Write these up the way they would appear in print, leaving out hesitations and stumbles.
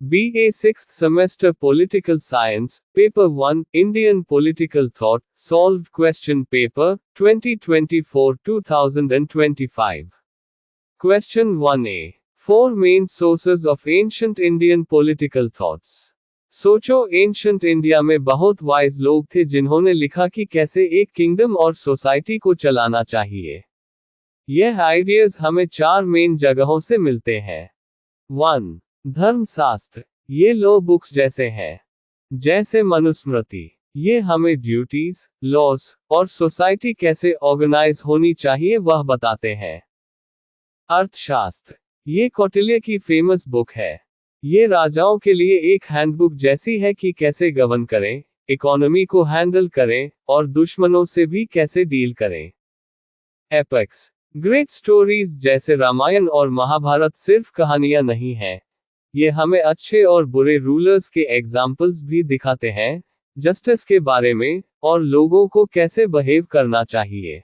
BA 6th Semester Political Science, Paper 1, Indian Political Thought, Solved Question Paper, 2024-2025. Question 1A. Four main sources of ancient Indian political thoughts. सोचो, ancient India में बहुत wise लोग थे जिन्होंने लिखा कि कैसे एक किंगडम और सोसाइटी को चलाना चाहिए। यह आइडियाज हमें चार मेन जगहों से मिलते हैं। 1. धर्मशास्त्र। ये लॉ बुक्स जैसे हैं, जैसे मनुस्मृति। ये हमें ड्यूटीज, लॉज और सोसाइटी कैसे ऑर्गेनाइज होनी चाहिए वह बताते हैं। अर्थशास्त्र। ये कौटिल्य की फेमस बुक है। ये राजाओं के लिए एक हैंडबुक जैसी है कि कैसे गवर्न करें, इकोनॉमी को हैंडल करें और दुश्मनों से भी कैसे डील करें। एपिक्स। ग्रेट स्टोरीज जैसे रामायण और महाभारत सिर्फ कहानियां नहीं हैं, ये हमें अच्छे और बुरे रूलर्स के एग्जाम्पल्स भी दिखाते हैं, जस्टिस के बारे में और लोगों को कैसे बिहेव करना चाहिए।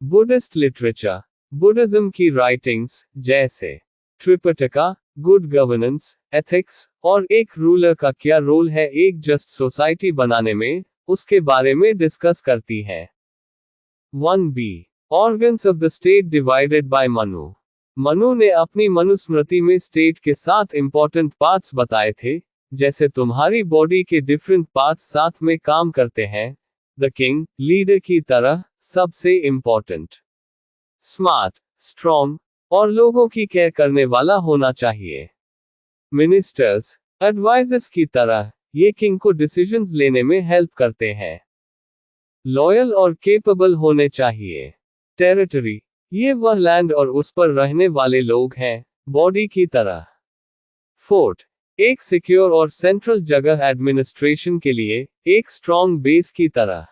Buddhist literature. बुद्धिज्म की राइटिंग्स जैसे त्रिपिटका, गुड गवर्नेंस, एथिक्स और एक रूलर का क्या रोल है एक जस्ट सोसाइटी बनाने में, उसके बारे में डिस्कस करती है। 1b. Organs of the state divided by Manu. Manu ने अपनी मनुस्मृति में स्टेट के 7 इंपॉर्टेंट पार्ट्स बताए थे, जैसे तुम्हारी बॉडी के डिफरेंट पार्ट्स साथ में काम करते हैं। द किंग, लीडर की तरह, सबसे इंपॉर्टेंट। स्मार्ट, स्ट्रॉन्ग और लोगों की केयर करने वाला होना चाहिए। मिनिस्टर्स, एडवाइजर्स की तरह, ये किंग को डिसीजंस लेने में हेल्प करते हैं। लॉयल और केपेबल होने चाहिए। टेरिटरी, ये वह लैंड और उस पर रहने वाले लोग हैं, बॉडी की तरह। फोर्ट, एक सिक्योर और सेंट्रल जगह एडमिनिस्ट्रेशन के लिए, एक स्ट्रॉन्ग बेस की तरह।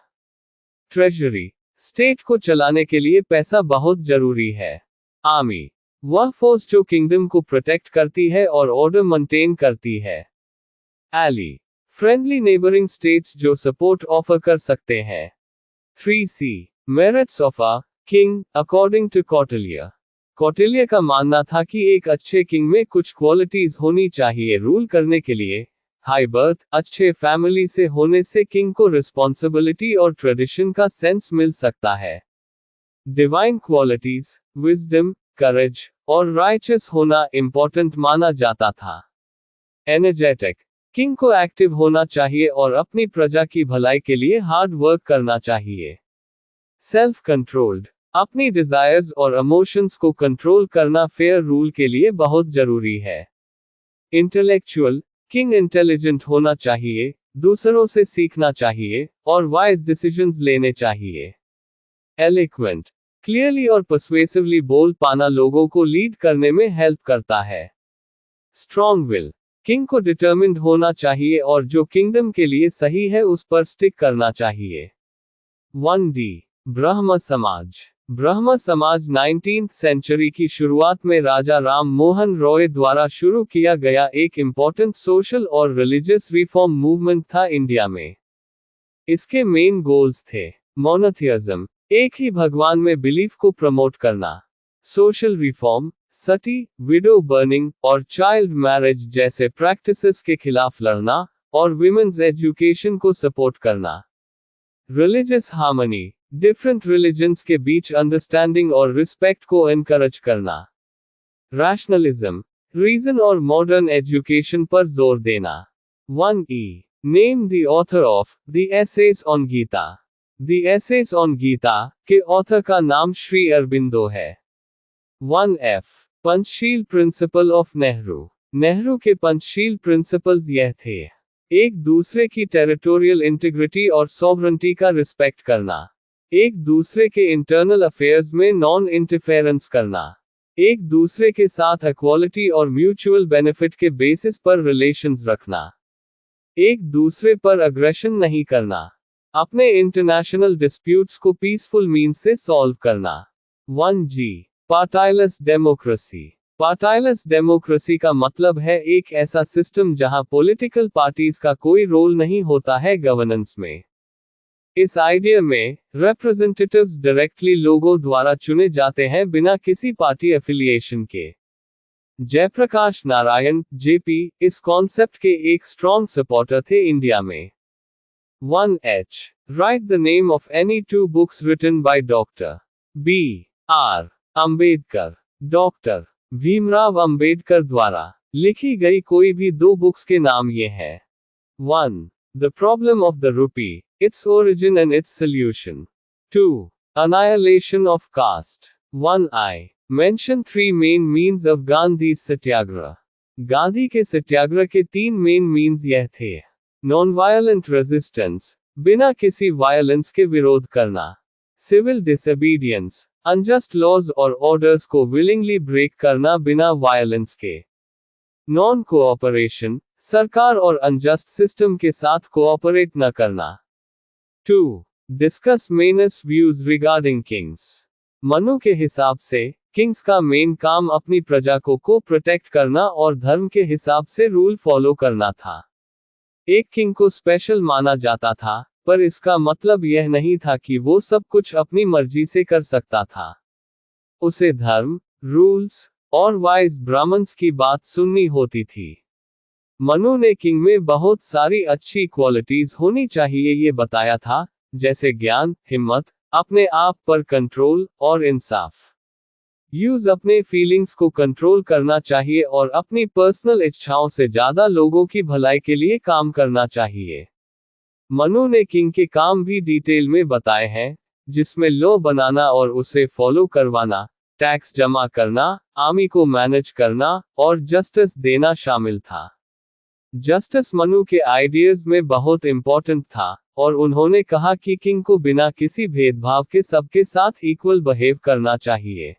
ट्रेजरी, स्टेट को चलाने के लिए पैसा बहुत जरूरी है। आर्मी, वह फोर्स जो किंगडम को प्रोटेक्ट करती है और ऑर्डर मेंटेन करती है। एली, फ्रेंडली नेबरिंग स्टेट्स जो सपोर्ट ऑफर कर सकते हैं। 3c. Merits of a king according to Kautilya. Kautilya का मानना था कि एक अच्छे किंग में कुछ क्वालिटीज होनी चाहिए रूल करने के लिए। हाई बर्थ, अच्छे फैमिली से होने से किंग को रिस्पॉन्सिबिलिटी और ट्रेडिशन का सेंस मिल सकता है। डिवाइन क्वालिटीज, विजडम, करेज और राइचस होना इंपॉर्टेंट माना जाता था। एनर्जेटिक, किंग को एक्टिव होना चाहिए और अपनी प्रजा की भलाई के लिए हार्ड वर्क करना चाहिए। सेल्फ कंट्रोल्ड, अपनी डिजायर्स और इमोशंस को कंट्रोल करना फेयर रूल के लिए बहुत जरूरी है। इंटेलेक्चुअल, किंग इंटेलिजेंट होना चाहिए, दूसरों से सीखना चाहिए और वाइज डिसीजंस लेने चाहिए। एलिक्वेंट, क्लियरली और पर्सुएसिवली बोल पाना लोगों को लीड करने में हेल्प करता है। स्ट्रॉन्ग विल, किंग को डिटर्मिन्ड होना चाहिए और जो किंगडम के लिए सही है उस पर स्टिक करना चाहिए। 1d. ब्रह्म समाज। ब्रह्म समाज 19th सेंचुरी की शुरुआत में राजा राम मोहन रॉय द्वारा शुरू किया गया एक इंपॉर्टेंट सोशल और रिलीजियस रिफॉर्म मूवमेंट था इंडिया में। इसके मेन गोल्स थे मोनोथियज्म, एक ही भगवान में बिलीफ को प्रमोट करना, social reform, sati, widow burning और चाइल्ड मैरिज जैसे प्रैक्टिसेस के खिलाफ लड़ना, और विमेन्स एजुकेशन को सपोर्ट करना। रिलीजियस हार्मनी, डिफरेंट रिलीजन्स के बीच अंडरस्टैंडिंग और रिस्पेक्ट को एनकरेज करना। रैशनलिज्म, रीजन और मॉडर्न एजुकेशन पर जोर देना। 1e. Name the author of the essays on Gita. The essays on Gita के ऑथर का नाम श्री अरबिंदो है। 1f. Panchsheel principle of Nehru. Nehru के पंचशील प्रिंसिपल्स यह थे: एक दूसरे की टेरिटोरियल इंटीग्रिटी और सॉवरेंटी का रिस्पेक्ट करना, एक दूसरे के इंटरनल अफेयर्स में नॉन इंटरफेरेंस करना, एक दूसरे के साथ इक्वालिटी और म्यूचुअल बेनिफिट के बेसिस पर रिलेशंस रखना, एक दूसरे पर अग्रेशन नहीं करना, अपने इंटरनेशनल डिस्प्यूट्स को पीसफुल मीन्स से सॉल्व करना। 1g. पार्टाइलेस डेमोक्रेसी। पार्टाइलेस डेमोक्रेसी का मतलब है एक ऐसा सिस्टम जहां पॉलिटिकल पार्टीज का कोई रोल नहीं होता है गवर्नेंस में। इस आइडिया में रिप्रेजेंटेटिव्स डायरेक्टली लोगों द्वारा चुने जाते हैं बिना किसी पार्टी एफिलिएशन के। जयप्रकाश नारायण जेपी इस कॉन्सेप्ट के एक स्ट्रॉन्ग सपोर्टर थे इंडिया में। 1H. Write the name of any two books written by Dr. B.R. Ambedkar. Doctor Bhimrao Ambedkar द्वारा लिखी गई कोई भी दो बुक्स के नाम ये हैं। 1. The Problem of the Rupee, Its Origin and Its Solution. 2. Annihilation of Caste. 1I. Mention three main means of Gandhi's Satyagraha. Gandhi के सत्याग्रह के 3 मेन मीन्स यह थे। नॉन-वायलेंट रेजिस्टेंस, बिना किसी वायलेंस के विरोध करना। सिविल डिसोबीडियंस, अनजस्ट लॉज और ऑर्डर्स को विलिंगली ब्रेक करना बिना वायलेंस के। नॉन कोऑपरेशन, सरकार और अनजस्ट सिस्टम के साथ कोऑपरेट न करना। 2. Discuss Manu's views regarding kings. Manu के हिसाब से किंग्स का मेन काम अपनी प्रजा को प्रोटेक्ट करना और धर्म के हिसाब से रूल फॉलो करना था। एक किंग को स्पेशल माना जाता था, पर इसका मतलब यह नहीं था कि वो सब कुछ अपनी मर्जी से कर सकता था। उसे धर्म, रूल्स और वाइज ब्राह्मण्स की बात सुननी होती थी। मनु ने किंग में बहुत सारी अच्छी क्वालिटीज होनी चाहिए ये बताया था, जैसे ज्ञान, हिम्मत, अपने आप पर कंट्रोल और इंसाफ। यूज अपने फीलिंग्स को कंट्रोल करना चाहिए और अपनी पर्सनल इच्छाओं से ज्यादा लोगों की भलाई के लिए काम करना चाहिए। मनु ने किंग के काम भी डिटेल में बताए हैं, जिसमें लॉ बनाना और उसे फॉलो करवाना, टैक्स जमा करना, आर्मी को मैनेज करना और जस्टिस देना शामिल था। जस्टिस मनु के आइडियाज में बहुत इंपॉर्टेंट था, और उन्होंने कहा कि किंग को बिना किसी भेदभाव के सबके साथ इक्वल बिहेव करना चाहिए।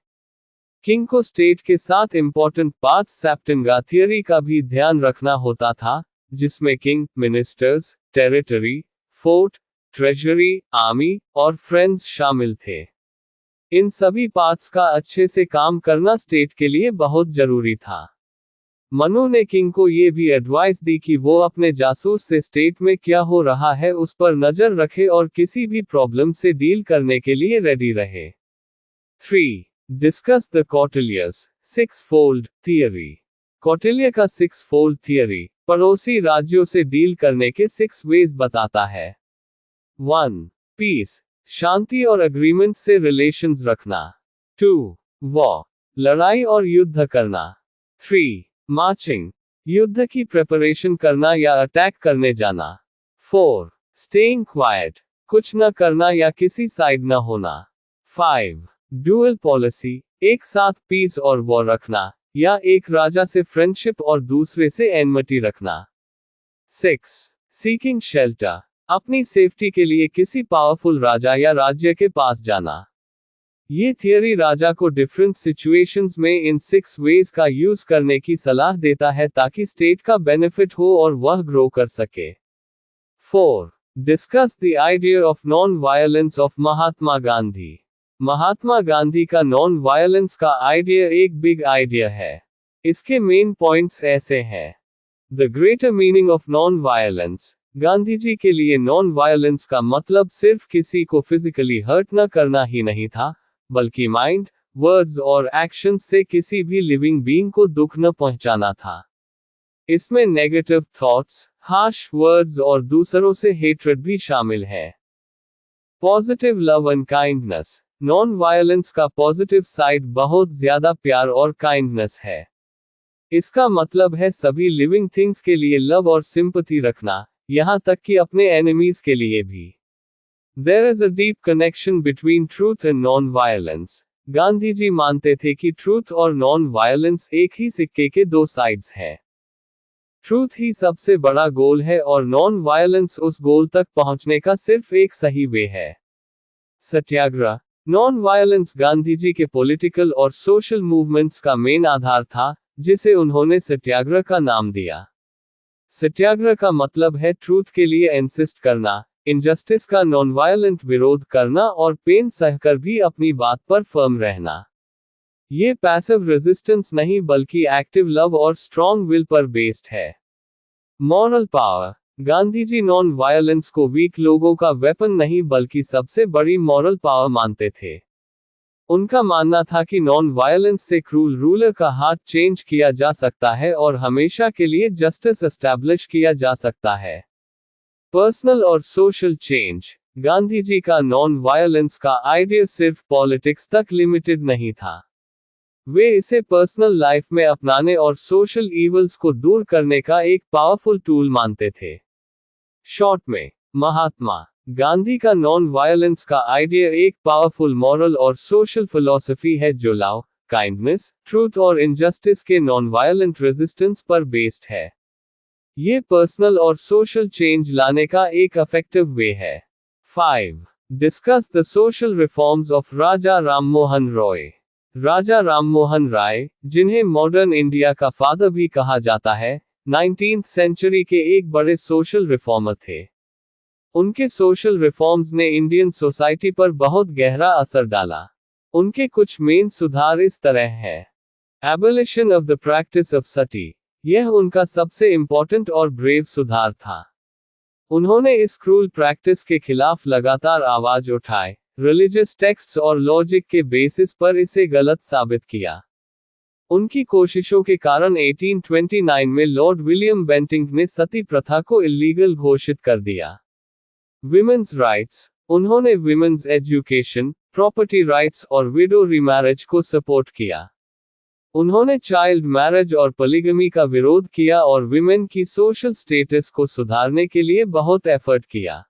किंग को स्टेट के साथ इंपॉर्टेंट पार्ट सेप्टेंगा थियरी का भी ध्यान रखना होता था, जिसमें king, ministers, territory, fort, treasury, army और फ्रेंड्स शामिल थे। इन सभी पार्ट्स का अच्छे से काम करना स्टेट के लिए बहुत जरूरी था। मनु ने किंग को ये भी एडवाइस दी कि वो अपने जासूस से स्टेट में क्या हो रहा है उस पर नजर रखे और किसी भी प्रॉब्लम से डील करने के लिए रेडी रहे। 3. Discuss the Kautilya's sixfold theory. Kautilya का सिक्स-फोल्ड थियरी पड़ोसी राज्यों से डील करने के 6 वेज बताता है। 1. पीस, शांति और अग्रीमेंट से रिलेशंस रखना। 2. वॉर, लड़ाई और युद्ध करना। 3. मार्चिंग, युद्ध की प्रिपरेशन करना या अटैक करने जाना। 4. स्टेइंग क्वाइट, कुछ न करना या किसी साइड न होना। 5. ड्यूअल पॉलिसी, एक साथ पीस और वॉर रखना, या एक राजा से फ्रेंडशिप और दूसरे से एनमिटी रखना। 6. सीकिंग शेल्टर, अपनी सेफ्टी के लिए किसी पावरफुल राजा या राज्य के पास जाना। ये थियरी राजा को डिफरेंट सिचुएशंस में इन 6 वेज का यूज करने की सलाह देता है ताकि स्टेट का बेनिफिट हो और वह ग्रो कर सके। 4. Discuss the idea of non violence of Mahatma Gandhi. Mahatma Gandhi का नॉन वायलेंस का आइडिया एक बिग आइडिया है। इसके मेन पॉइंट्स ऐसे हैं। The greater meaning of non violence, Gandhi ji के लिए नॉन वायलेंस का मतलब सिर्फ किसी को फिजिकली हर्ट न करना ही नहीं था, बल्कि माइंड, वर्ड्स और एक्शंस से किसी भी लिविंग बीइंग को दुख न पहुंचाना था। इसमें नेगेटिव थॉट्स, हार्श वर्ड्स और दूसरों से हेट्रेड भी शामिल है। Positive love and kindness, non violence का पॉजिटिव साइड बहुत ज्यादा प्यार और काइंडनेस है। इसका मतलब है सभी लिविंग थिंग्स के लिए लव और सिंपैथी रखना, यहां तक कि अपने एनिमीज के लिए भी। There is a deep connection between truth and non-violence. Gandhi ji मानते थे कि ट्रूथ और नॉन वायलेंस एक ही सिक्के के 2 साइड्स हैं। ट्रूथ ही सबसे बड़ा गोल है और नॉन वायलेंस उस गोल तक पहुंचने का सिर्फ एक सही वे है। सत्याग्रह, नॉन वायलेंस गांधी जी के पॉलिटिकल और सोशल मूवमेंट्स का मेन आधार था, जिसे उन्होंने सत्याग्रह का नाम दिया। सत्याग्रह का मतलब है ट्रूथ के लिए इंसिस्ट करना, इनजस्टिस का नॉन वायलेंट विरोध करना और पेन सहकर भी अपनी बात पर फर्म रहना। ये पैसिव रेजिस्टेंस नहीं बल्कि एक्टिव लव और स्ट्रॉन्ग विल पर बेस्ड है। Moral power, Gandhi ji non violence को वीक लोगों का वेपन नहीं बल्कि सबसे बड़ी मॉरल पावर मानते थे। उनका मानना था कि नॉन वायलेंस से क्रूल रूलर का हाथ चेंज किया जा सकता है और हमेशा के लिए जस्टिस एस्टैब्लिश किया जा सकता है। पर्सनल और सोशल चेंज। गांधी जी का नॉन वायलेंस का आइडिया सिर्फ पॉलिटिक्स तक लिमिटेड नहीं था। वे इसे पर्सनल लाइफ में अपनाने और सोशल इवल्स को दूर करने का एक पावरफुल टूल मानते थे। शॉर्ट में, महात्मा गांधी का नॉन वायलेंस का आइडिया एक पावरफुल मॉरल और सोशल फिलॉसफी है जो लव, काइंडनेस, ट्रूथ और इनजस्टिस के नॉन वायलेंट रेजिस्टेंस पर बेस्ड है। ये पर्सनल और सोशल चेंज लाने का एक इफेक्टिव वे है। 5. Discuss the social reforms of Raja Rammohan Roy. Raja Rammohan Roy, जिन्हें मॉडर्न इंडिया का फादर भी कहा जाता है, 19th सेंचुरी के एक बड़े सोशल रिफॉर्मर थे। उनके सोशल रिफॉर्म्स ने इंडियन सोसाइटी पर बहुत गहरा असर डाला। उनके कुछ मेन सुधार इस तरह है। Abolition of the practice of sati, यह उनका सबसे इंपॉर्टेंट और ब्रेव सुधार था। उन्होंने इस क्रूल प्रैक्टिस के खिलाफ लगातार आवाज उठाई, रिलीजियस टेक्स्ट्स और लॉजिक के बेसिस पर इसे गलत साबित किया। उनकी कोशिशों के कारण 1829 में लॉर्ड विलियम बेंटिंक ने सती प्रथा को इल्लीगल घोषित कर दिया। विमेन्स राइट्स, उन्होंने विमेन्स एजुकेशन, प्रॉपर्टी राइट्स और विडो रीमैरिज को सपोर्ट किया। उन्होंने चाइल्ड मैरिज और पॉलीगमी का विरोध किया और विमेन की सोशल स्टेटस को सुधारने के लिए बहुत एफर्ट किया।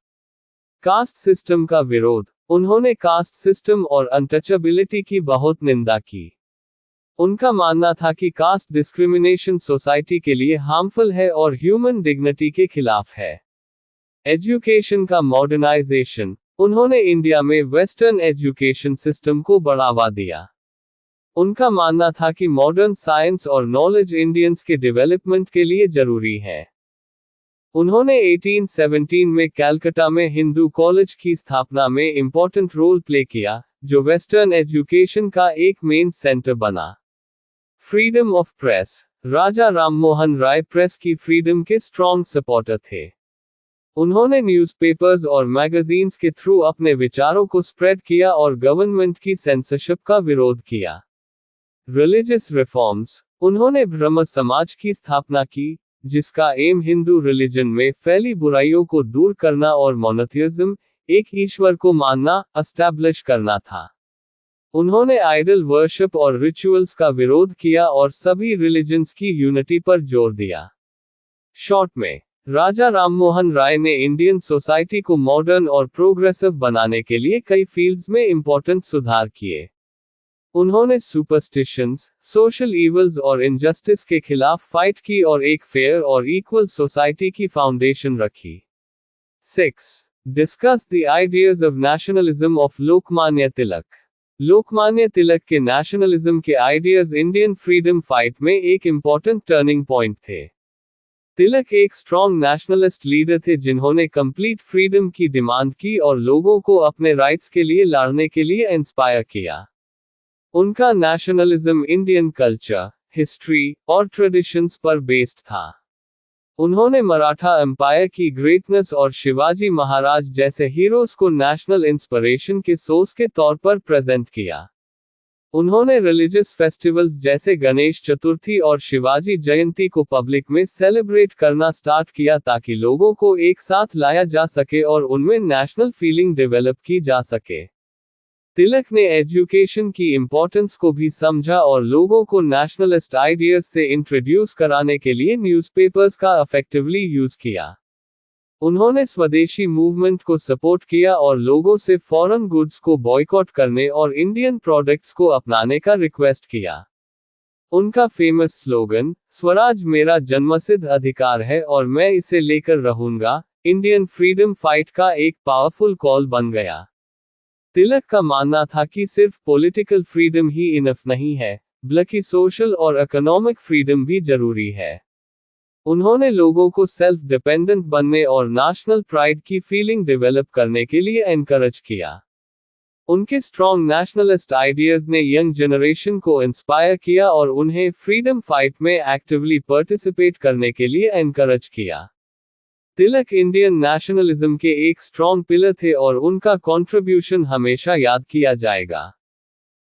कास्ट सिस्टम का विरोध, उन्होंने कास्ट सिस्टम और अनटचेबिलिटी की बहुत निंदा की। उनका मानना था कि कास्ट डिस्क्रिमिनेशन सोसाइटी के लिए हार्मफुल है और ह्यूमन डिग्निटी के खिलाफ है। एजुकेशन का मॉडर्नाइजेशन, उन्होंने इंडिया में वेस्टर्न एजुकेशन सिस्टम को बढ़ावा दिया। उनका मानना था कि मॉडर्न साइंस और नॉलेज इंडियंस के डेवलपमेंट के लिए जरूरी है। उन्होंने 1817 में कलकत्ता में हिंदू कॉलेज की स्थापना में इंपॉर्टेंट रोल प्ले किया, जो वेस्टर्न एजुकेशन का एक मेन सेंटर बना। Freedom of press, Raja Rammohan Roy press की फ्रीडम के स्ट्रॉन्ग सपोर्टर थे। उन्होंने न्यूज़पेपर्स और मैगजीन्स के थ्रू अपने विचारों को स्प्रेड किया और गवर्नमेंट की सेंसरशिप का विरोध किया। रिलीजियस रिफॉर्म्स, उन्होंने ब्रह्म समाज की स्थापना की, जिसका एम हिंदू रिलीजन में फैली बुराइयों को दूर करना और मोनोथियज्म, एक ईश्वर को मानना, एस्टैब्लिश करना था। उन्होंने आइडल वर्शिप और रिचुअल्स का विरोध किया और सभी रिलीजन्स की यूनिटी पर जोर दिया। शॉर्ट में, राजा राममोहन राय ने इंडियन सोसाइटी को मॉडर्न और प्रोग्रेसिव बनाने के लिए कई फील्ड्स में इंपॉर्टेंट सुधार किए। उन्होंने सुपरस्टिशंस, सोशल इवल्स और इनजस्टिस के खिलाफ फाइट की और एक फेयर और इक्वल सोसाइटी की फाउंडेशन रखी। 6. Discuss the ideas of nationalism of Lokmanya Tilak. Lokmanya Tilak के नेशनलिज्म के आइडियाज इंडियन फ्रीडम फाइट में एक इंपॉर्टेंट टर्निंग पॉइंट थे। तिलक एक स्ट्रॉन्ग नेशनलिस्ट लीडर थे जिन्होंने कंप्लीट फ्रीडम की डिमांड की और लोगों को अपने राइट्स के लिए लड़ने के लिए इंस्पायर किया। उनका नेशनलिज्म इंडियन कल्चर, हिस्ट्री और ट्रेडिशंस पर बेस्ड था। उन्होंने मराठा एम्पायर की ग्रेटनेस और शिवाजी महाराज जैसे हीरोज को नेशनल इंस्पिरेशन के सोर्स के तौर पर प्रेजेंट किया। उन्होंने रिलीजियस फेस्टिवल्स जैसे गणेश चतुर्थी और शिवाजी जयंती को पब्लिक में सेलिब्रेट करना स्टार्ट किया ताकि लोगों को एक साथ लाया जा सके और उनमें नेशनल फीलिंग डेवलप की जा सके। तिलक ने एजुकेशन की इंपॉर्टेंस को भी समझा और लोगों को नेशनलिस्ट आइडियाज से इंट्रोड्यूस कराने के लिए न्यूज़पेपर्स का इफेक्टिवली यूज किया। उन्होंने स्वदेशी मूवमेंट को सपोर्ट किया और लोगों से फॉरेन गुड्स को बॉयकॉट करने और इंडियन प्रोडक्ट्स को अपनाने का रिक्वेस्ट किया। उनका फेमस स्लोगन, स्वराज मेरा जन्मसिद्ध अधिकार है और मैं इसे लेकर रहूंगा, इंडियन फ्रीडम फाइट का एक पावरफुल कॉल बन गया। तिलक का मानना था कि सिर्फ पॉलिटिकल फ्रीडम ही इनफ नहीं है, बल्कि सोशल और इकोनॉमिक फ्रीडम भी जरूरी है। उन्होंने लोगों को सेल्फ डिपेंडेंट बनने और नेशनल प्राइड की फीलिंग डेवलप करने के लिए एनकरेज किया। उनके स्ट्रॉन्ग नेशनलिस्ट आइडियाज ने यंग जनरेशन को इंस्पायर किया और उन्हें फ्रीडम फाइट में एक्टिवली पार्टिसिपेट करने के लिए एनकरेज किया। तिलक इंडियन नेशनलिज्म के एक स्ट्रॉन्ग पिलर थे और उनका कंट्रीब्यूशन हमेशा याद किया जाएगा।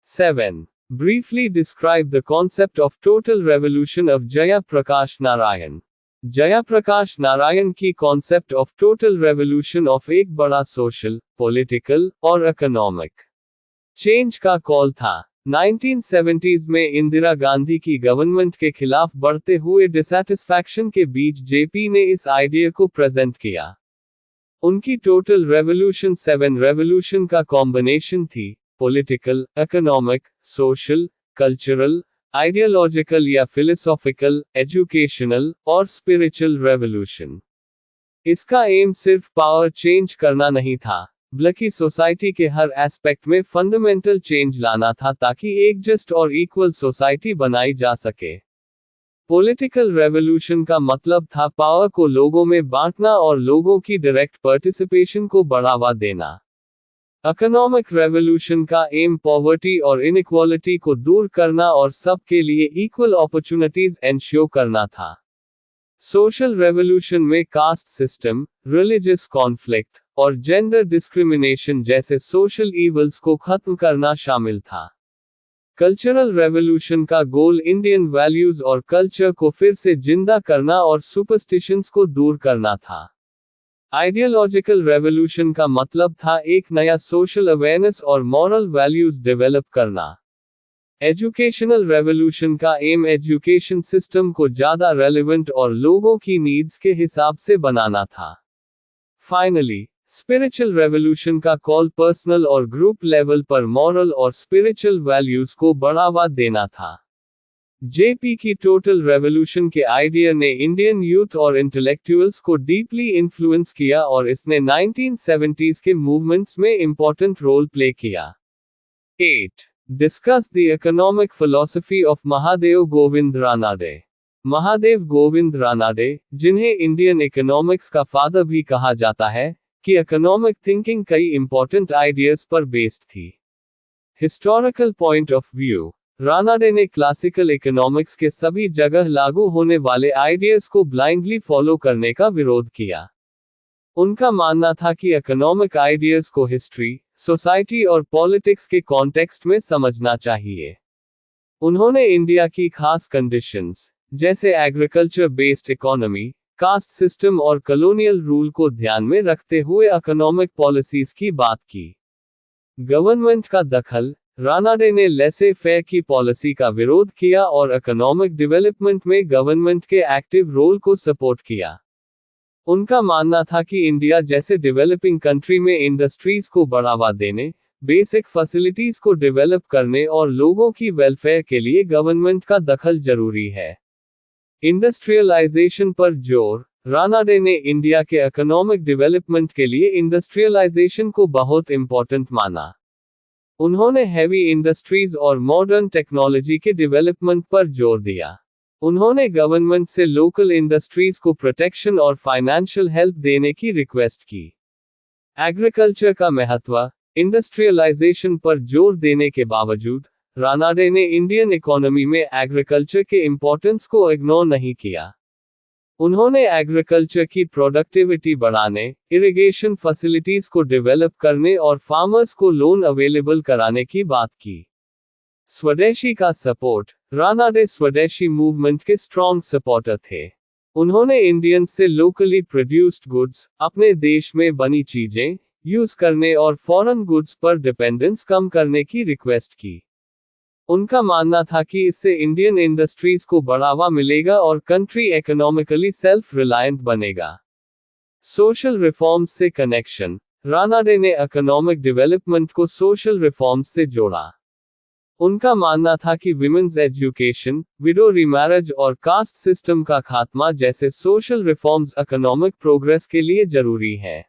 7. Briefly describe the concept of total revolution of Jaya Prakash Narayan. Jaya Prakash Narayan की concept of total revolution of एक बड़ा सोशल, पॉलिटिकल और इकोनॉमिक चेंज का कॉल था। 1970s में इंदिरा गांधी की गवर्नमेंट के खिलाफ बढ़ते हुए डिसैटिस्फैक्शन के बीच जेपी ने इस आइडिया को प्रेजेंट किया। उनकी टोटल रेवोल्यूशन 7 रेवोल्यूशन का कॉम्बिनेशन थी, political, economic, social, cultural, ideological या फिलोसॉफिकल, एजुकेशनल और स्पिरिचुअल रेवोल्यूशन। इसका एम सिर्फ पावर चेंज करना नहीं था, बल्कि सोसाइटी के हर एस्पेक्ट में फंडामेंटल चेंज लाना था ताकि एक जस्ट और इक्वल सोसाइटी बनाई जा सके। पॉलिटिकल रेवोल्यूशन का मतलब था पावर को लोगों में बांटना और लोगों की डायरेक्ट पार्टिसिपेशन को बढ़ावा देना। इकोनॉमिक रेवोल्यूशन का एम पॉवर्टी और इनइक्वालिटी को दूर करना और सबके लिए इक्वल अपॉर्चुनिटीज एंश्योर करना था। सोशल रेवोल्यूशन में कास्ट सिस्टम, रिलीजियस कॉन्फ्लिक्ट और जेंडर डिस्क्रिमिनेशन जैसे सोशल इवल्स को खत्म करना शामिल था। कल्चरल रेवोल्यूशन का गोल इंडियन वैल्यूज और कल्चर को फिर से जिंदा करना और सुपरस्टिशंस को दूर करना था। आइडियोलॉजिकल रेवोल्यूशन का मतलब था एक नया सोशल अवेयरनेस और मॉरल वैल्यूज डेवलप करना। एजुकेशनल रेवोल्यूशन का एम एजुकेशन सिस्टम को ज्यादा रेलेवेंट और लोगों की नीड्स के हिसाब से बनाना था। फाइनली, स्पिरिचुअल रेवोल्यूशन का कॉल पर्सनल और ग्रुप लेवल पर मॉरल और स्पिरिचुअल वैल्यूज को बढ़ावा देना था। जेपी की टोटल रेवोल्यूशन के आइडिया ने इंडियन यूथ और इंटेलेक्चुअल्स को डीपली इन्फ्लुएंस किया और इसने 1970s के मूवमेंट्स में इंपॉर्टेंट रोल प्ले किया। 8. Discuss the economic philosophy of Mahadev Govind Ranade. Mahadev Govind Ranade, जिन्हें इंडियन इकोनॉमिक्स का फादर भी कहा जाता है, कि इकोनॉमिक थिंकिंग कई इंपॉर्टेंट आइडियाज पर बेस्ड थी। Historical point of view, Ranade ने क्लासिकल इकोनॉमिक्स के सभी जगह लागू होने वाले आइडियाज को ब्लाइंडली फॉलो करने का विरोध किया। उनका मानना था कि इकोनॉमिक आइडियाज को हिस्ट्री, सोसाइटी और पॉलिटिक्स के कॉन्टेक्स्ट में समझना चाहिए। उन्होंने इंडिया की खास कंडीशंस, जैसे agriculture based economy, caste system और कॉलोनियल रूल को ध्यान में रखते हुए इकोनॉमिक पॉलिसीज की बात की। गवर्नमेंट का दखल, रानाडे ने लेसे फेयर की पॉलिसी का विरोध किया और इकोनॉमिक डेवलपमेंट में गवर्नमेंट के एक्टिव रोल को सपोर्ट किया। उनका मानना था कि इंडिया जैसे डेवलपिंग कंट्री में इंडस्ट्रीज को बढ़ावा देने, बेसिक फैसिलिटीज को डेवलप करने और लोगों की वेलफेयर के लिए गवर्नमेंट का दखल जरूरी है। इंडस्ट्रियलाइजेशन पर जोर, रानाडे ने इंडिया के इकोनॉमिक डेवलपमेंट के लिए इंडस्ट्रियलाइजेशन को बहुत इंपॉर्टेंट माना। उन्होंने हैवी इंडस्ट्रीज और मॉडर्न टेक्नोलॉजी के डेवलपमेंट पर जोर दिया। उन्होंने गवर्नमेंट से लोकल इंडस्ट्रीज को प्रोटेक्शन और फाइनेंशियल हेल्प देने की रिक्वेस्ट की। एग्रीकल्चर का महत्व, इंडस्ट्रियलाइजेशन पर जोर देने के बावजूद, रानाडे ने इंडियन इकोनॉमी में एग्रीकल्चर के इंपॉर्टेंस को इग्नोर नहीं किया। उन्होंने एग्रीकल्चर की प्रोडक्टिविटी बढ़ाने, इरिगेशन फैसिलिटीज को डेवलप करने और फार्मर्स को लोन अवेलेबल कराने की बात की। स्वदेशी का सपोर्ट, रानाडे स्वदेशी मूवमेंट के स्ट्रॉन्ग सपोर्टर थे। उन्होंने इंडियंस से लोकली प्रोड्यूस्ड गुड्स, अपने देश में बनी चीजें यूज करने और फॉरेन गुड्स पर डिपेंडेंस कम करने की रिक्वेस्ट की। उनका मानना था कि इससे इंडियन इंडस्ट्रीज को बढ़ावा मिलेगा और कंट्री इकोनॉमिकली सेल्फ रिलायंट बनेगा। सोशल रिफॉर्म्स से कनेक्शन, रानाडे ने इकोनॉमिक डेवलपमेंट को सोशल रिफॉर्म्स से जोड़ा। उनका मानना था कि विमेन्स एजुकेशन, विडो रीमैरिज और कास्ट सिस्टम का खात्मा जैसे सोशल रिफॉर्म्स इकोनॉमिक प्रोग्रेस के लिए जरूरी है।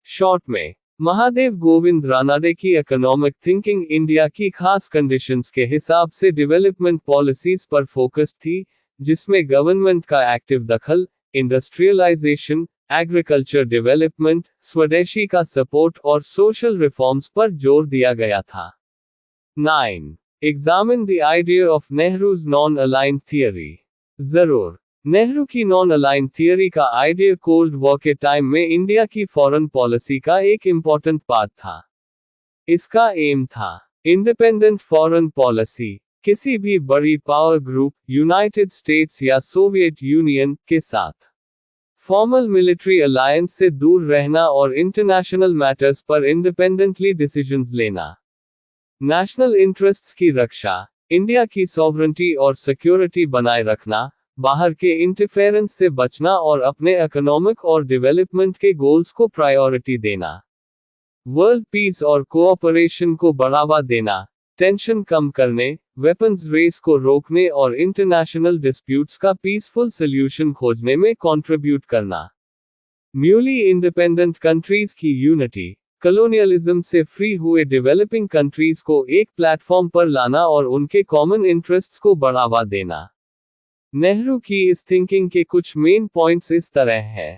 शॉर्ट में, महादेव गोविंद रानाडे की इकोनॉमिक थिंकिंग इंडिया की खास कंडीशंस के हिसाब से डेवलपमेंट पॉलिसीज पर फोकस थी, जिसमें गवर्नमेंट का एक्टिव दखल, इंडस्ट्रियलाइजेशन, एग्रीकल्चर डेवलपमेंट, स्वदेशी का सपोर्ट और सोशल रिफॉर्म्स पर जोर दिया गया था। 9. Examine the idea of Nehru's non-aligned theory. जरूर, नेहरू की नॉन अलाइन थियरी का आइडिया कोल्ड वॉर के टाइम में इंडिया की फॉरेन पॉलिसी का एक इंपॉर्टेंट पार्ट था। इसका एम था इंडिपेंडेंट फॉरेन पॉलिसी, किसी भी बड़ी पावर ग्रुप, यूनाइटेड स्टेट्स या सोवियत यूनियन के साथ फॉर्मल मिलिट्री अलायंस से दूर रहना और इंटरनेशनल मैटर्स पर इंडिपेंडेंटली डिसीजंस लेना। नेशनल इंटरेस्ट्स की रक्षा, इंडिया की सॉवरेंटी और सिक्योरिटी बनाए रखना, बाहर के इंटरफेरेंस से बचना और अपने इकोनॉमिक और डेवलपमेंट के गोल्स को प्रायोरिटी देना। वर्ल्ड पीस और कोऑपरेशन को बढ़ावा देना, टेंशन कम करने, वेपन्स रेस को रोकने और इंटरनेशनल डिस्प्यूट्स का पीसफुल सॉल्यूशन खोजने में कंट्रीब्यूट करना। न्यूली इंडिपेंडेंट कंट्रीज की यूनिटी, कॉलोनियलिज्म से फ्री हुए डेवलपिंग कंट्रीज को एक प्लेटफॉर्म पर लाना और उनके कॉमन इंटरेस्ट्स को बढ़ावा देना। नेहरू की इस थिंकिंग के कुछ मेन पॉइंट्स इस तरह है।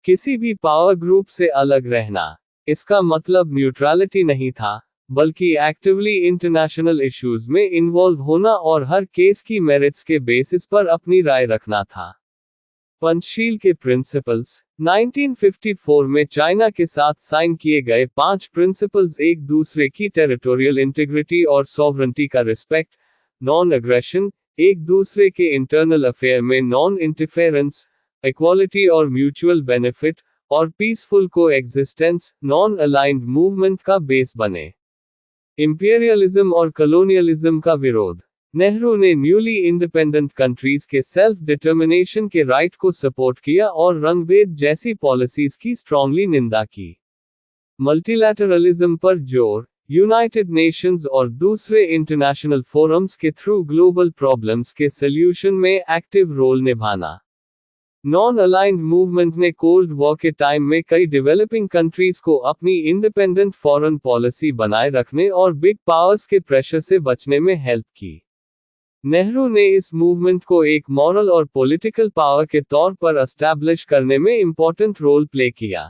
किसी भी पावर ग्रुप से अलग रहना, इसका मतलब न्यूट्रलिटी नहीं था, बल्कि एक्टिवली इंटरनेशनल इश्यूज में इन्वॉल्व होना और हर केस की मेरिट्स के बेसिस पर अपनी राय रखना था। पंचशील के प्रिंसिपल्स, 1954 में चाइना के साथ साइन किए गए 5 प्रिंसिपल्स एक दूसरे की टेरिटोरियल इंटीग्रिटी और सॉवरेंटी का रिस्पेक्ट, नॉन एग्रेशन, एक दूसरे के इंटरनल अफेयर में नॉन इंटरफेरेंस, इक्वालिटी और म्यूचुअल बेनिफिट, और पीसफुल को एग्जिस्टेंस, नॉन अलाइंड मूवमेंट का बेस बने। इंपीरियलिज्म और कॉलोनियलिज्म का विरोध, नेहरू ने न्यूली इंडिपेंडेंट कंट्रीज के सेल्फ डिटर्मिनेशन के राइट को सपोर्ट किया और रंगभेद जैसी पॉलिसीज की स्ट्रांगली निंदा की। मल्टीलैटरलिज्म पर जोर, यूनाइटेड नेशंस और दूसरे इंटरनेशनल फोरम्स के थ्रू ग्लोबल प्रॉब्लम्स के सॉल्यूशन में एक्टिव रोल निभाना। नॉन अलाइंड मूवमेंट ने कोल्ड वॉर के टाइम में कई डेवलपिंग कंट्रीज को अपनी इंडिपेंडेंट फॉरेन पॉलिसी बनाए रखने और बिग पावर्स के प्रेशर से बचने में हेल्प की। नेहरू ने इस मूवमेंट को एक मॉरल और पॉलिटिकल पावर के तौर पर एस्टैब्लिश करने में इंपॉर्टेंट रोल प्ले किया।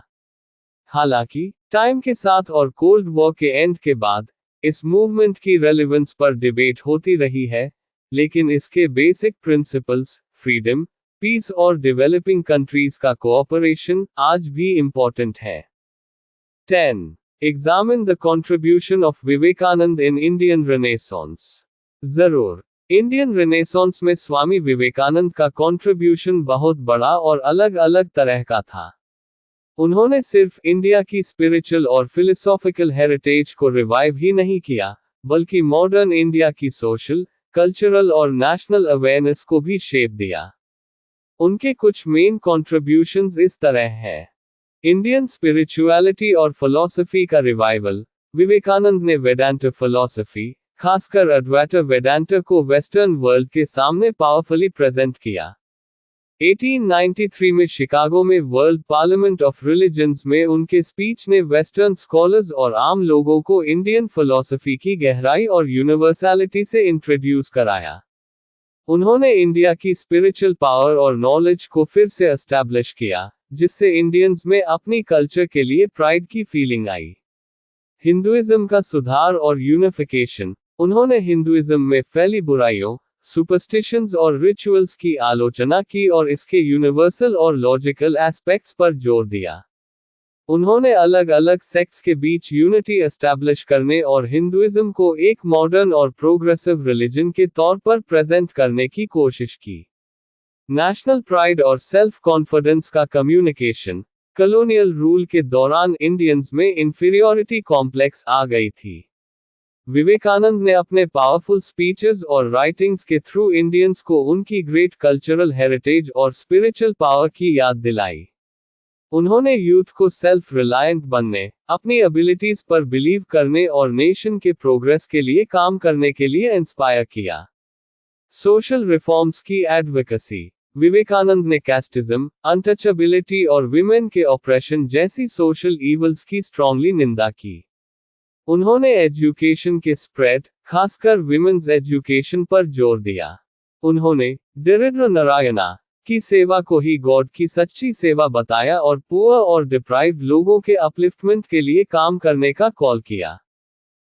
हालांकि टाइम के साथ और कोल्ड वॉर के एंड के बाद इस मूवमेंट की रेलेवेंस पर डिबेट होती रही है, लेकिन इसके बेसिक प्रिंसिपल्स, फ्रीडम, पीस और डेवलपिंग कंट्रीज का कोऑपरेशन आज भी इंपॉर्टेंट है। 10. Examine the contribution of Vivekananda in Indian renaissance. जरूर, इंडियन रेनेसांस में स्वामी विवेकानंद का कंट्रीब्यूशन बहुत बड़ा और अलग अलग तरह का था। उन्होंने सिर्फ इंडिया की स्पिरिचुअल और फिलोसॉफिकल हेरिटेज को रिवाइव ही नहीं किया, बल्कि मॉडर्न इंडिया की सोशल, कल्चरल और नेशनल अवेयरनेस को भी शेप दिया। उनके कुछ मेन कॉन्ट्रीब्यूशंस इस तरह हैं। इंडियन स्पिरिचुअलिटी और फिलॉसफी का रिवाइवल, विवेकानंद ने वेदांत फिलॉसफी, खासकर अद्वैत वेदांत को वेस्टर्न वर्ल्ड के सामने पावरफुली प्रेजेंट किया। 1893 में शिकागो में वर्ल्ड पार्लियामेंट ऑफ रिलीजन्स में उनके स्पीच ने वेस्टर्न स्कॉलर्स और आम लोगों को इंडियन फिलॉसफी की गहराई और यूनिवर्सैलिटी से इंट्रोड्यूस कराया। उन्होंने इंडिया की स्पिरिचुअल पावर और नॉलेज को फिर से एस्टैब्लिश किया, जिससे इंडियंस में अपनी कल्चर के लिए प्राइड की फीलिंग आई। हिंदुइज्म का सुधार और यूनिफिकेशन, उन्होंने हिंदुइज्म में फैली बुराइयों, सुपरस्टिशंस और रिचुअल्स की आलोचना की और इसके यूनिवर्सल और लॉजिकल एस्पेक्ट्स पर जोर दिया। उन्होंने अलग अलग सेक्ट्स के बीच यूनिटी एस्टैब्लिश करने और हिंदुइज्म को एक मॉडर्न और प्रोग्रेसिव रिलीजन के तौर पर प्रेजेंट करने की कोशिश की। नेशनल प्राइड और सेल्फ कॉन्फिडेंस का कम्युनिकेशन, कॉलोनियल रूल के दौरान इंडियंस में इंफीरियरिटी कॉम्प्लेक्स आ गई थी। विवेकानंद ने अपने पावरफुल स्पीचेस और राइटिंग्स के थ्रू इंडियंस को उनकी ग्रेट कल्चरल हेरिटेज और स्पिरिचुअल पावर की याद दिलाई। उन्होंने यूथ को सेल्फ रिलायंट बनने, अपनी एबिलिटीज पर बिलीव करने और नेशन के प्रोग्रेस के लिए काम करने के लिए इंस्पायर किया। सोशल रिफॉर्म्स की एडवोकेसी, विवेकानंद ने कैस्टिज्म, अनटचेबिलिटी और विमेन के ऑपरेशन जैसी सोशल ईवल्स की स्ट्रांगली निंदा की। उन्होंने एजुकेशन के स्प्रेड, खासकर विमेन्स एजुकेशन पर जोर दिया। उन्होंने दरिद्र नारायणा की सेवा को ही गॉड की सच्ची सेवा बताया और पुअर और डिप्राइव्ड लोगों के अपलिफ्टमेंट के लिए काम करने का कॉल किया।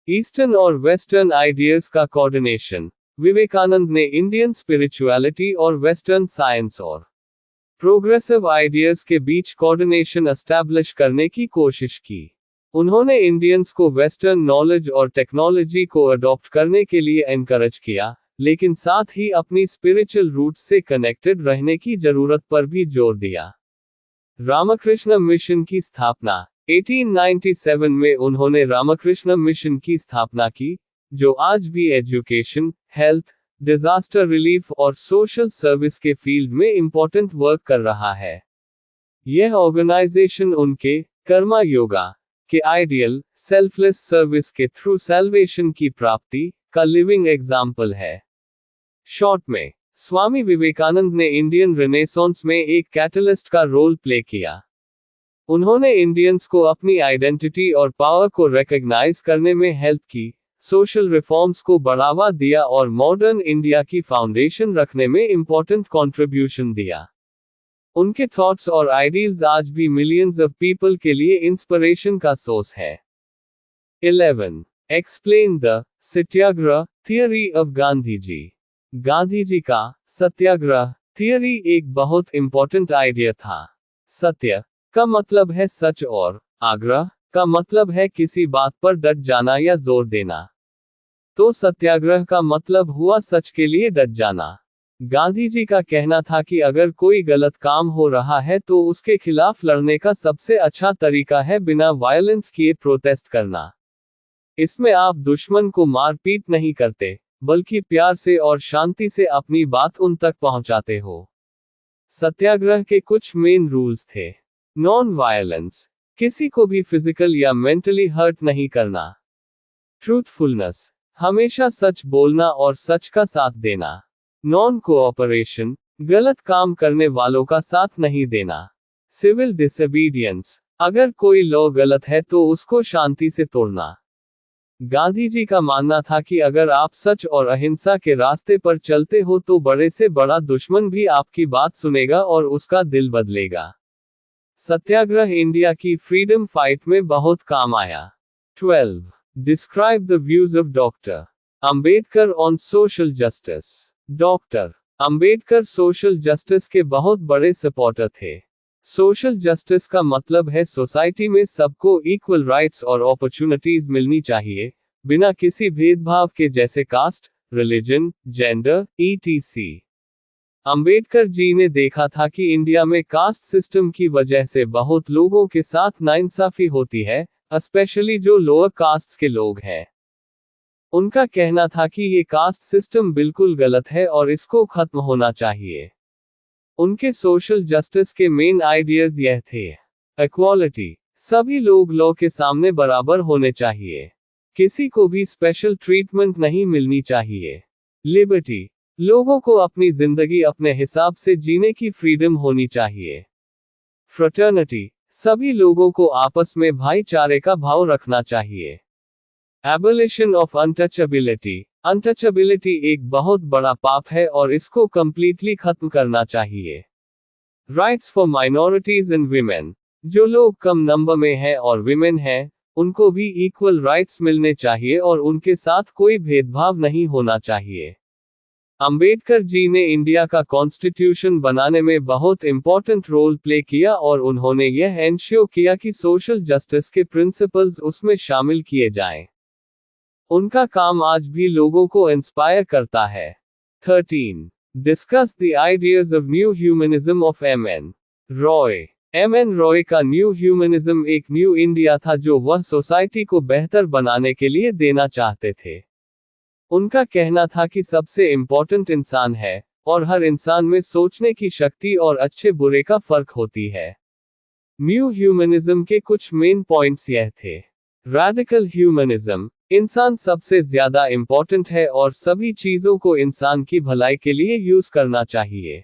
ईस्टर्न और वेस्टर्न आइडियाज का कोऑर्डिनेशन, विवेकानंद ने इंडियन स्पिरिचुअलिटी और वेस्टर्न साइंस और प्रोग्रेसिव आइडियाज के बीच कोऑर्डिनेशन एस्टैब्लिश करने की कोशिश की। उन्होंने इंडियंस को वेस्टर्न नॉलेज और टेक्नोलॉजी को अडॉप्ट करने के लिए एनकरेज किया, लेकिन साथ ही अपनी स्पिरिचुअल रूट्स से कनेक्टेड रहने की जरूरत पर भी जोर दिया। रामकृष्ण मिशन की स्थापना 1897 में उन्होंने रामकृष्ण मिशन की स्थापना की, जो आज भी एजुकेशन, हेल्थ, डिजास्टर रिलीफ और सोशल सर्विस के फील्ड में इंपॉर्टेंट वर्क कर रहा है। यह ऑर्गेनाइजेशन उनके कर्मा योगा के आइडियल सेल्फलेस सर्विस के थ्रू सैल्वेशन की प्राप्ति का लिविंग एग्जाम्पल है। शॉर्ट में, स्वामी विवेकानंद ने इंडियन रेनेसांस में एक कैटलिस्ट का रोल प्ले किया। उन्होंने इंडियंस को अपनी आइडेंटिटी और पावर को रिकॉग्नाइज करने में हेल्प की, सोशल रिफॉर्म्स को बढ़ावा दिया और मॉडर्न इंडिया की फाउंडेशन रखने में इंपॉर्टेंट कंट्रीब्यूशन दिया। उनके थॉट्स और आइडियल्स आज भी मिलियंस ऑफ पीपल के लिए इंस्पिरेशन का सोर्स है। 11. Explain the satyagraha theory of Gandhi ji. Gandhi ji का सत्याग्रह थियरी एक बहुत इंपॉर्टेंट आइडिया था। सत्य का मतलब है सच और आग्रह का मतलब है किसी बात पर डट जाना या जोर देना। तो सत्याग्रह का मतलब हुआ सच के लिए डट जाना। गांधी जी का कहना था कि अगर कोई गलत काम हो रहा है तो उसके खिलाफ लड़ने का सबसे अच्छा तरीका है बिना वायलेंस किए प्रोटेस्ट करना। इसमें आप दुश्मन को मारपीट नहीं करते, बल्कि प्यार से और शांति से अपनी बात उन तक पहुंचाते हो। सत्याग्रह के कुछ मेन रूल्स थे। नॉन वायलेंस, किसी को भी फिजिकल या मेंटली हर्ट नहीं करना। ट्रूथफुलनेस, हमेशा सच बोलना और सच का साथ देना। नॉन कोऑपरेशन, गलत काम करने वालों का साथ नहीं देना। सिविल डिसोबीडियंस, अगर कोई लॉ गलत है तो उसको शांति से तोड़ना। गांधी जी का मानना था कि अगर आप सच और अहिंसा के रास्ते पर चलते हो तो बड़े से बड़ा दुश्मन भी आपकी बात सुनेगा और उसका दिल बदलेगा। सत्याग्रह इंडिया की फ्रीडम फाइट में बहुत काम आया। 12. Describe the views of doctor Ambedkar on social justice. Doctor Ambedkar social justice के बहुत बड़े सपोर्टर थे। सोशल जस्टिस का मतलब है सोसाइटी में सबको इक्वल राइट्स और अपॉर्चुनिटीज मिलनी चाहिए, बिना किसी भेदभाव के, जैसे caste, religion, gender, etc। Ambedkar ji ने देखा था कि इंडिया में कास्ट सिस्टम की वजह से बहुत लोगों के साथ नाइंसाफी होती है, स्पेशली जो लोअर कास्ट के लोग हैं। उनका कहना था कि ये कास्ट सिस्टम बिल्कुल गलत है और इसको खत्म होना चाहिए। उनके सोशल जस्टिस के मेन आइडियाज यह थे: इक्वालिटी, सभी लोग लॉ के सामने बराबर होने चाहिए, किसी को भी स्पेशल ट्रीटमेंट नहीं मिलनी चाहिए। लिबर्टी, लोगों को अपनी जिंदगी अपने हिसाब से जीने की फ्रीडम होनी चाहिए। फ्रेटर्निटी, सभी लोगों को आपस में भाईचारे का भाव रखना चाहिए। एबोलिशन ऑफ अनटचेबिलिटी, अनटचेबिलिटी एक बहुत बड़ा पाप है और इसको कंप्लीटली खत्म करना चाहिए। Rights for minorities and women, जो लोग कम नंबर में हैं और विमेन हैं, उनको भी इक्वल राइट्स मिलने चाहिए और उनके साथ कोई भेदभाव नहीं होना चाहिए। अंबेडकर जी ने इंडिया का कॉन्स्टिट्यूशन बनाने में बहुत इंपॉर्टेंट रोल प्ले किया और उन्होंने यह एंश्योर किया कि सोशल जस्टिस के प्रिंसिपल्स उसमें शामिल किए जाएं। उनका काम आज भी लोगों को इंस्पायर करता है। 13. Discuss the ideas of new humanism of M.N.. Roy. M.N.. Roy का न्यू ह्यूमनिज्म एक न्यू इंडिया था जो वह सोसाइटी को बेहतर बनाने के लिए देना चाहते थे। उनका कहना था कि सबसे इंपॉर्टेंट इंसान है, और हर इंसान में सोचने की शक्ति और अच्छे बुरे का फर्क होती है। न्यू ह्यूमनिज्म के कुछ मेन पॉइंट्स यह थे: रैडिकल ह्यूमनिज्म, इंसान सबसे ज्यादा इंपॉर्टेंट है और सभी चीजों को इंसान की भलाई के लिए यूज करना चाहिए।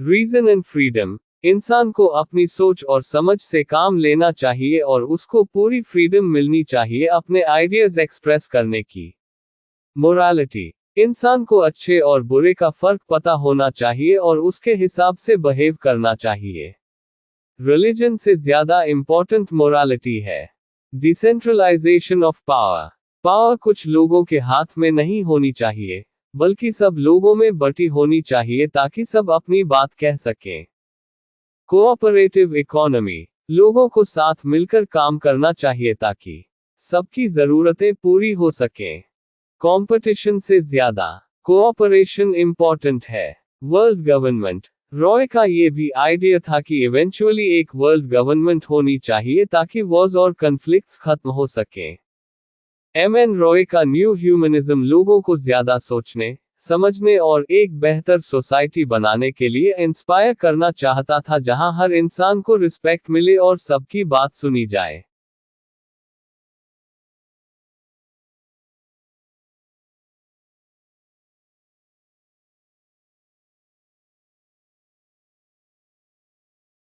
रीजन एंड फ्रीडम, इंसान को अपनी सोच और समझ से काम लेना चाहिए और उसको पूरी फ्रीडम मिलनी चाहिए अपने आइडियाज एक्सप्रेस करने की। मोरालिटी, इंसान को अच्छे और बुरे का फर्क पता होना चाहिए और उसके हिसाब से बिहेव करना चाहिए। रिलीजन से ज्यादा इंपॉर्टेंट मोरालिटी है। डिसेंट्रलाइजेशन ऑफ पावर, पावर कुछ लोगों के हाथ में नहीं होनी चाहिए, बल्कि सब लोगों में बटी होनी चाहिए ताकि सब अपनी बात कह सकें। कोऑपरेटिव इकोनॉमी, लोगों को साथ मिलकर काम करना चाहिए ताकि सबकी जरूरतें पूरी हो सकें। कंपटीशन से ज्यादा कोऑपरेशन इंपॉर्टेंट है। World government. रॉय का ये भी आइडिया था कि इवेंचुअली एक वर्ल्ड गवर्नमेंट होनी चाहिए ताकि वॉर्स और कन्फ्लिक्ट्स खत्म हो सकें। एम.एन. रॉय का न्यू ह्यूमनिज्म लोगों को ज्यादा सोचने, समझने और एक बेहतर सोसाइटी बनाने के लिए इंस्पायर करना चाहता था जहां हर इंसान को रिस्पेक्ट मिले और सबकी बात सुनी जाए।